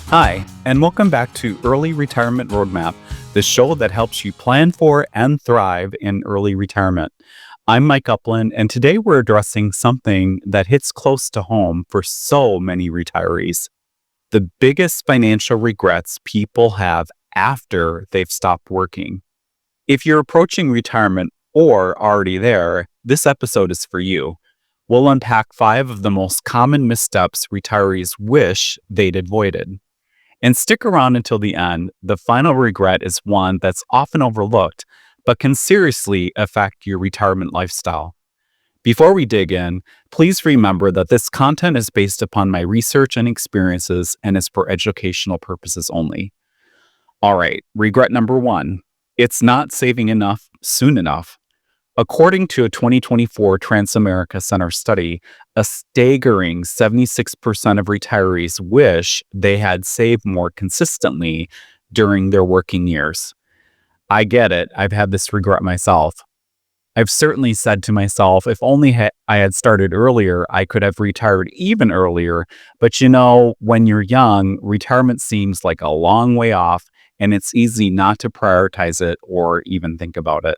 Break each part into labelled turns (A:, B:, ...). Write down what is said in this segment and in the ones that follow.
A: Hi, and welcome back to Early Retirement Roadmap, the show that helps you plan for and thrive in early retirement. I'm Mike Upland, and today we're addressing something that hits close to home for so many retirees. The biggest financial regrets people have after they've stopped working. If you're approaching retirement or already there, this episode is for you. We'll unpack 5 of the most common missteps retirees wish they'd avoided. And stick around until the end. The final regret is one that's often overlooked, but can seriously affect your retirement lifestyle. Before we dig in, please remember that this content is based upon my research and experiences and is for educational purposes only. All right, regret number 1. It's not saving enough soon enough. According to a 2024 Transamerica Center study, a staggering 76% of retirees wish they had saved more consistently during their working years. I get it. I've had this regret myself. I've certainly said to myself, if only I had started earlier, I could have retired even earlier. But when you're young, retirement seems like a long way off, and it's easy not to prioritize it or even think about it.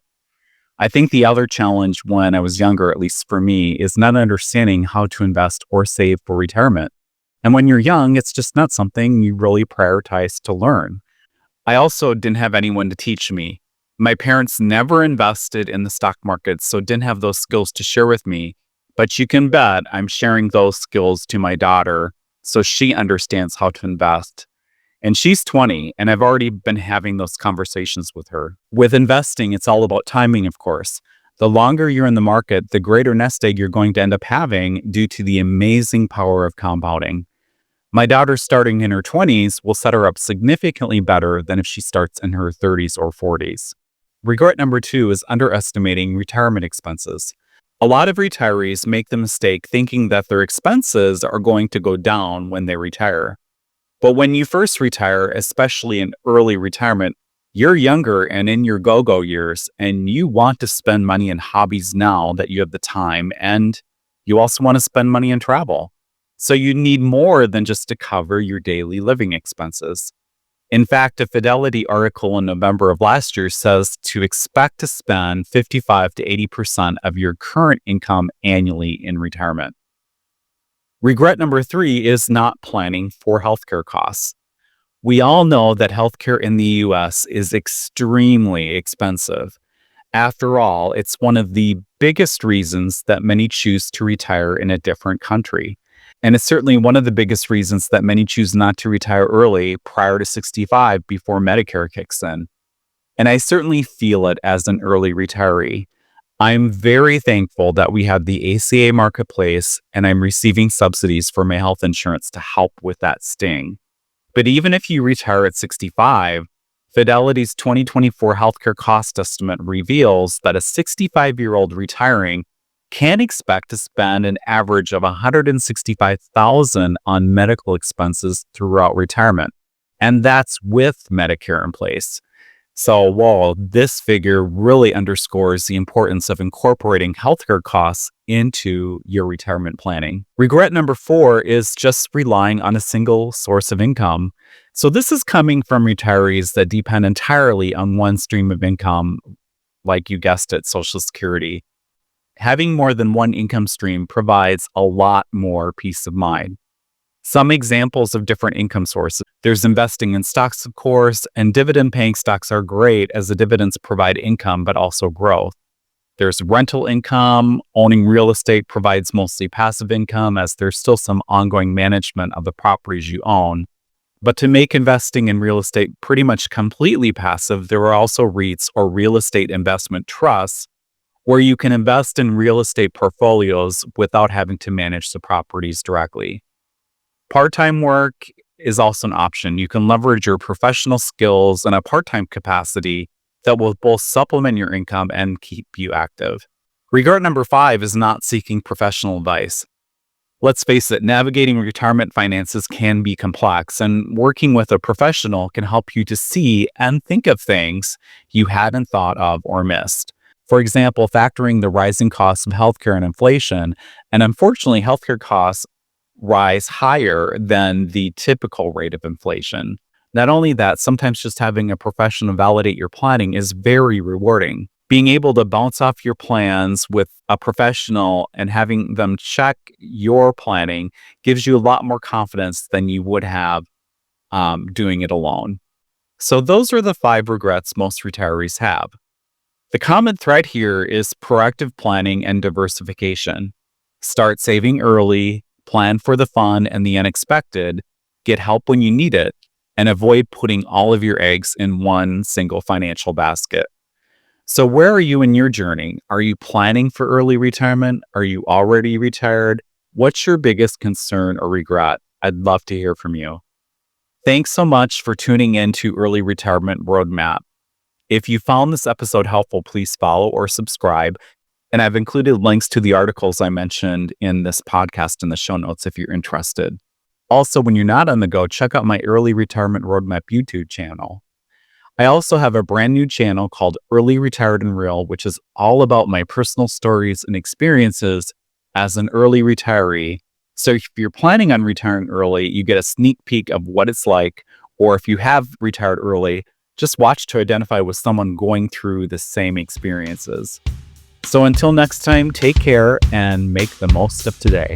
A: I think the other challenge when I was younger, at least for me, is not understanding how to invest or save for retirement. And when you're young, it's just not something you really prioritize to learn. I also didn't have anyone to teach me. My parents never invested in the stock market, so didn't have those skills to share with me. But you can bet I'm sharing those skills to my daughter so she understands how to invest. And she's 20, and I've already been having those conversations with her. With investing, it's all about timing, of course. The longer you're in the market, the greater nest egg you're going to end up having due to the amazing power of compounding. My daughter starting in her 20s will set her up significantly better than if she starts in her 30s or 40s. Regret number 2 is underestimating retirement expenses. A lot of retirees make the mistake thinking that their expenses are going to go down when they retire. But when you first retire, especially in early retirement, you're younger and in your go-go years, and you want to spend money in hobbies now that you have the time, and you also want to spend money in travel. So you need more than just to cover your daily living expenses. In fact, a Fidelity article in November of last year says to expect to spend 55 to 80% of your current income annually in retirement. Regret number 3 is not planning for healthcare costs. We all know that healthcare in the US is extremely expensive. After all, it's one of the biggest reasons that many choose to retire in a different country. And it's certainly one of the biggest reasons that many choose not to retire early prior to 65 before Medicare kicks in. And I certainly feel it as an early retiree. I'm very thankful that we have the ACA marketplace and I'm receiving subsidies for my health insurance to help with that sting. But even if you retire at 65, Fidelity's 2024 healthcare cost estimate reveals that a 65-year-old retiring can expect to spend an average of $165,000 on medical expenses throughout retirement. And that's with Medicare in place. So, this figure really underscores the importance of incorporating healthcare costs into your retirement planning. Regret number 4 is just relying on a single source of income. So this is coming from retirees that depend entirely on one stream of income, like you guessed it, Social Security. Having more than one income stream provides a lot more peace of mind. Some examples of different income sources. There's investing in stocks, of course, and dividend-paying stocks are great as the dividends provide income, but also growth. There's rental income. Owning real estate provides mostly passive income as there's still some ongoing management of the properties you own. But to make investing in real estate pretty much completely passive, there are also REITs or real estate investment trusts where you can invest in real estate portfolios without having to manage the properties directly. Part-time work is also an option. You can leverage your professional skills in a part-time capacity that will both supplement your income and keep you active. Regret number 5 is not seeking professional advice. Let's face it, navigating retirement finances can be complex, and working with a professional can help you to see and think of things you hadn't thought of or missed. For example, factoring the rising costs of healthcare and inflation, and unfortunately, healthcare costs rise higher than the typical rate of inflation. Not only that, sometimes just having a professional validate your planning is very rewarding. Being able to bounce off your plans with a professional and having them check your planning gives you a lot more confidence than you would have doing it alone. So those are the 5 regrets most retirees have. The common thread here is proactive planning and diversification. Start saving early, plan for the fun and the unexpected, get help when you need it, and avoid putting all of your eggs in one single financial basket. So where are you in your journey? Are you planning for early retirement? Are you already retired? What's your biggest concern or regret? I'd love to hear from you. Thanks so much for tuning in to Early Retirement Roadmap. If you found this episode helpful, please follow or subscribe. And I've included links to the articles I mentioned in this podcast in the show notes if you're interested. Also, when you're not on the go, check out my Early Retirement Roadmap YouTube channel. I also have a brand new channel called Early Retired and Real, which is all about my personal stories and experiences as an early retiree. So if you're planning on retiring early, you get a sneak peek of what it's like. Or if you have retired early, just watch to identify with someone going through the same experiences. So until next time, take care and make the most of today.